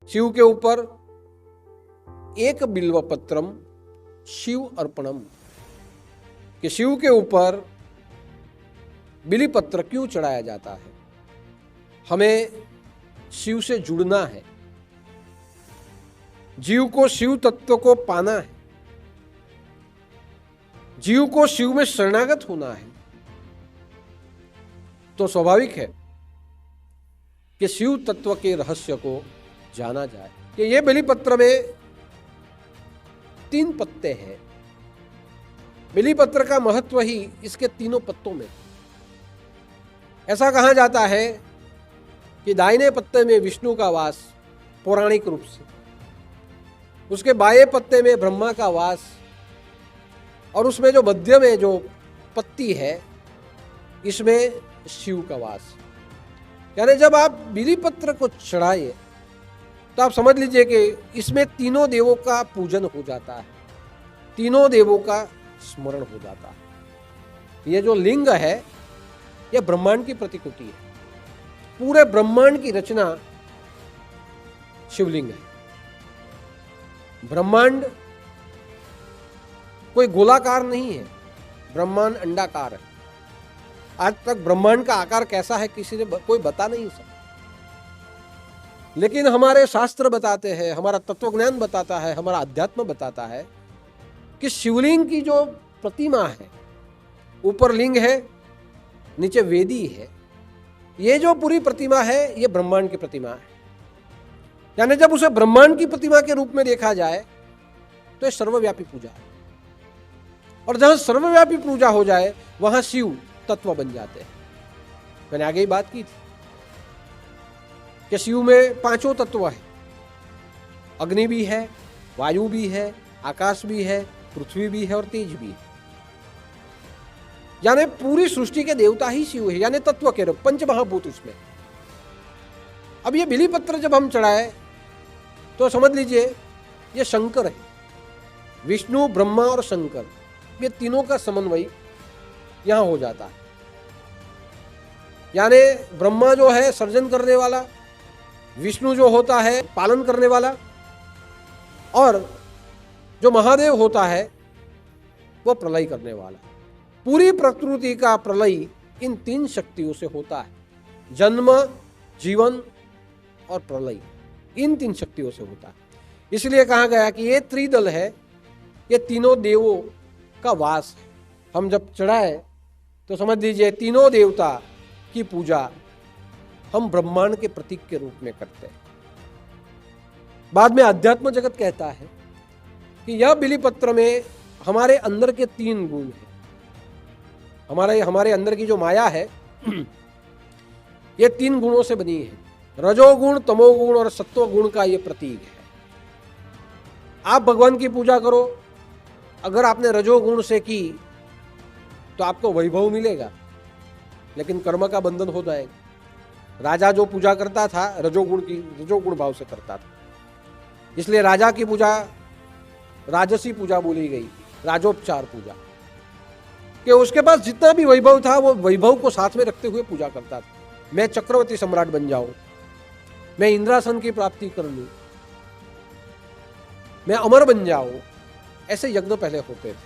शिव के ऊपर एक बिल्व पत्रम शिव अर्पणम, कि शिव के ऊपर बिली पत्र क्यों चढ़ाया जाता है? हमें शिव से जुड़ना है, जीव को शिव तत्व को पाना है, जीव को शिव में शरणागत होना है। तो स्वाभाविक है कि शिव तत्व के रहस्य को जाना जाए। कि ये बेलीपत्र में 3 पत्ते हैं। बेलीपत्र का महत्व ही इसके तीनों पत्तों में। ऐसा कहा जाता है कि दाहिने पत्ते में विष्णु का वास पौराणिक रूप से, उसके बाएं पत्ते में ब्रह्मा का वास, और उसमें जो मध्य में जो पत्ती है इसमें शिव का वास। यानी जब आप बिलीपत्र को चढ़ाए तो आप समझ लीजिए कि इसमें तीनों देवों का पूजन हो जाता है, तीनों देवों का स्मरण हो जाता है। ये जो लिंग है यह ब्रह्मांड की प्रतिकृति है। पूरे ब्रह्मांड की रचना शिवलिंग है। ब्रह्मांड कोई गोलाकार नहीं है, ब्रह्मांड अंडाकार है। आज तक ब्रह्मांड का आकार कैसा है किसी ने कोई बता नहीं सकता, लेकिन हमारे शास्त्र बताते हैं, हमारा तत्वज्ञान बताता है, हमारा अध्यात्म बताता है कि शिवलिंग की जो प्रतिमा है, ऊपर लिंग है, नीचे वेदी है, ये जो पूरी प्रतिमा है ये ब्रह्मांड की प्रतिमा है। यानी जब उसे ब्रह्मांड की प्रतिमा के रूप में देखा जाए तो ये सर्वव्यापी पूजा है। और जहां सर्वव्यापी पूजा हो जाए वहां शिव तत्व बन जाते हैं। मैंने आगे ही बात की थी कि शिव में 5 तत्व है। अग्नि भी है, वायु भी है, आकाश भी है, पृथ्वी भी है और तेज भी है। यानी पूरी सृष्टि के देवता ही शिव है, यानी तत्व के रूप, पंचमहाभूत उसमें। अब ये बिलीपत्र जब हम चढ़ाए तो समझ लीजिए ये शंकर है। विष्णु, ब्रह्मा और शंकर, ये तीनों का समन्वय यहां हो जाता है। यानी ब्रह्मा जो है सर्जन करने वाला, विष्णु जो होता है पालन करने वाला, और जो महादेव होता है वो प्रलय करने वाला। पूरी प्रकृति का प्रलय इन 3 शक्तियों से होता है। जन्म, जीवन और प्रलय, इन 3 शक्तियों से होता है। इसलिए कहा गया कि ये त्रिदल है, ये तीनों देवों का वास है। हम जब चढ़ाए तो समझ लीजिए तीनों देवता की पूजा हम ब्रह्मांड के प्रतीक के रूप में करते हैं। बाद में अध्यात्म जगत कहता है कि यह बिलीपत्र में हमारे अंदर के 3 गुण हैं। हमारे अंदर की जो माया है ये 3 गुणों से बनी है। रजोगुण, तमोगुण और सत्वगुण का ये प्रतीक है। आप भगवान की पूजा करो, अगर आपने रजोगुण से की तो आपको वैभव मिलेगा, लेकिन कर्म का बंधन हो जाएगा। राजा जो पूजा करता था रजोगुण भाव से करता था, इसलिए राजा की पूजा राजसी पूजा बोली गई, राजोपचार पूजा, कि उसके पास जितना भी वैभव था वो वैभव को साथ में रखते हुए पूजा करता था। मैं चक्रवर्ती सम्राट बन जाऊं, मैं इंद्रासन की प्राप्ति कर लूं, मैं अमर बन जाऊं, ऐसे यज्ञ पहले होते थे।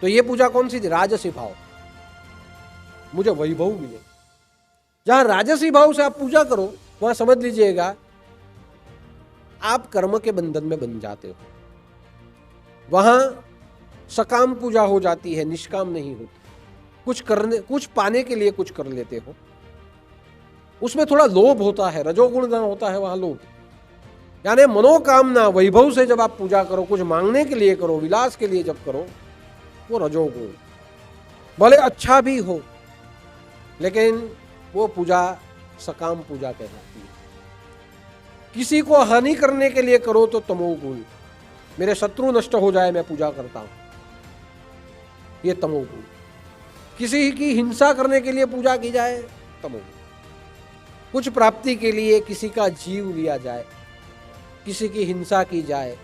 तो ये पूजा कौन सी थी? राजसी भाव, मुझे वैभव मिले। जहां राजसी भाव से आप पूजा करो वहां समझ लीजिएगा आप कर्म के बंधन में बन जाते हो। वहां सकाम पूजा हो जाती है, निष्काम नहीं होती। कुछ पाने के लिए कुछ कर लेते हो, उसमें थोड़ा लोभ होता है, रजोगुण होता है वहां लोभ। यानी मनोकामना वैभव से जब आप पूजा करो, कुछ मांगने के लिए करो, विलास के लिए जब करो, वो रजोगुण। भले अच्छा भी हो लेकिन वो पूजा सकाम पूजा कहलाती है। किसी को हानि करने के लिए करो तो तमोगुण, मेरे शत्रु नष्ट हो जाए मैं पूजा करता हूं, ये तमोगुण। किसी की हिंसा करने के लिए पूजा की जाए, तमोगुण। कुछ प्राप्ति के लिए किसी का जीव लिया जाए, किसी की हिंसा की जाए,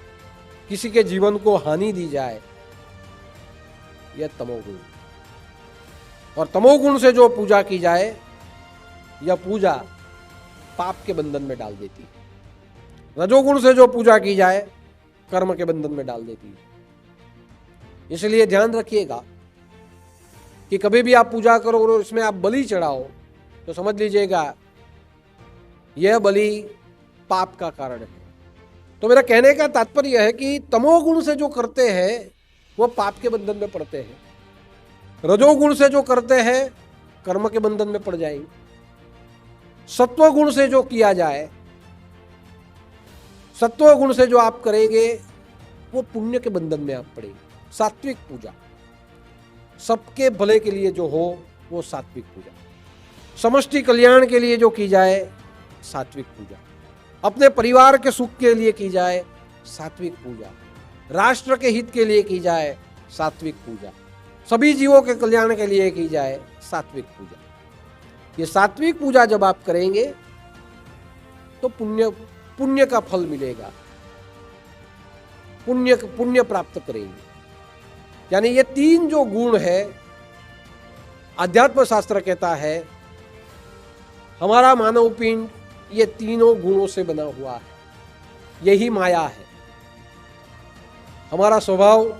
किसी के जीवन को हानि दी जाए, यह तमोगुण। और तमोगुण से जो पूजा की जाए, यह पूजा पाप के बंधन में डाल देती है। रजोगुण से जो पूजा की जाए कर्म के बंधन में डाल देती है। इसलिए ध्यान रखिएगा कि कभी भी आप पूजा करो और इसमें आप बलि चढ़ाओ तो समझ लीजिएगा यह बलि पाप का कारण है। तो मेरा कहने का तात्पर्य है कि तमोगुण से जो करते हैं वो पाप के बंधन में पड़ते हैं, रजोगुण से जो करते हैं कर्म के बंधन में पड़ जाएंगे, सत्वगुण से जो किया जाए, सत्वगुण से जो आप करेंगे वो पुण्य के बंधन में आप पड़ेंगे। सात्विक पूजा, सबके भले के लिए जो हो वो सात्विक पूजा, समष्टि कल्याण के लिए जो की जाए सात्विक पूजा, अपने परिवार के सुख के लिए की जाए सात्विक पूजा, राष्ट्र के हित के लिए की जाए सात्विक पूजा, सभी जीवों के कल्याण के लिए की जाए सात्विक पूजा। ये सात्विक पूजा जब आप करेंगे तो पुण्य का फल मिलेगा, पुण्य प्राप्त करेंगे। यानी ये तीन जो गुण है, आध्यात्म शास्त्र कहता है हमारा मानव पिंड ये तीनों गुणों से बना हुआ है, यही माया है। हमारा स्वभाव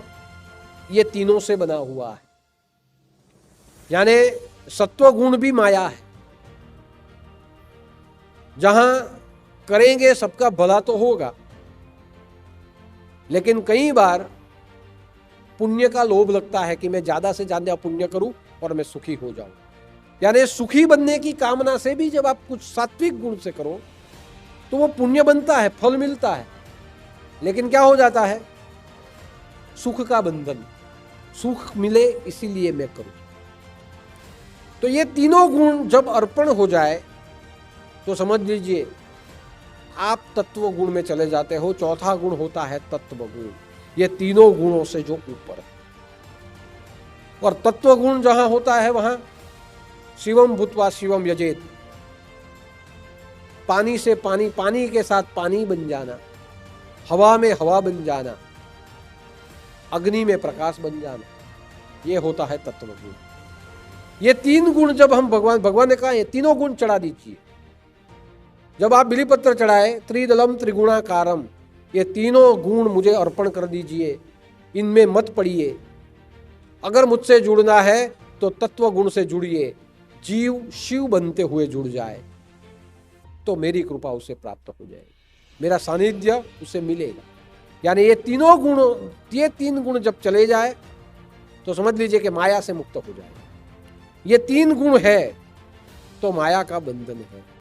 ये तीनों से बना हुआ है, यानी सत्वगुण भी माया है। जहां करेंगे सबका भला तो होगा, लेकिन कई बार पुण्य का लोभ लगता है कि मैं ज्यादा से ज्यादा पुण्य करूं और मैं सुखी हो जाऊं। यानी सुखी बनने की कामना से भी जब आप कुछ सात्विक गुण से करो तो वो पुण्य बनता है, फल मिलता है, लेकिन क्या हो जाता है, सुख का बंधन, सुख मिले इसीलिए मैं करूं। तो ये तीनों गुण जब अर्पण हो जाए तो समझ लीजिए आप तत्व गुण में चले जाते हो। चौथा गुण होता है तत्व गुण, ये तीनों गुणों से जो ऊपर है। और तत्व गुण जहां होता है वहां शिवम भूत्वा शिवम यजेत, पानी से पानी, पानी के साथ पानी बन जाना, हवा में हवा बन जाना, अग्नि में प्रकाश बन जाना, ये होता है तत्व गुण। ये तीन गुण जब हम भगवान ने कहा ये तीनों गुण चढ़ा दीजिए। जब आप बिलीपत्र चढ़ाए, त्रिदलम त्रिगुणाकारम, ये तीनों गुण मुझे अर्पण कर दीजिए, इनमें मत पड़िए। अगर मुझसे जुड़ना है तो तत्व गुण से जुड़िए, जीव शिव बनते हुए जुड़ जाए तो मेरी कृपा उसे प्राप्त हो जाएगी, मेरा सानिध्य उसे मिलेगा। यानी ये तीन गुण जब चले जाए तो समझ लीजिए कि माया से मुक्त हो जाएगा। ये तीन गुण है तो माया का बंधन है।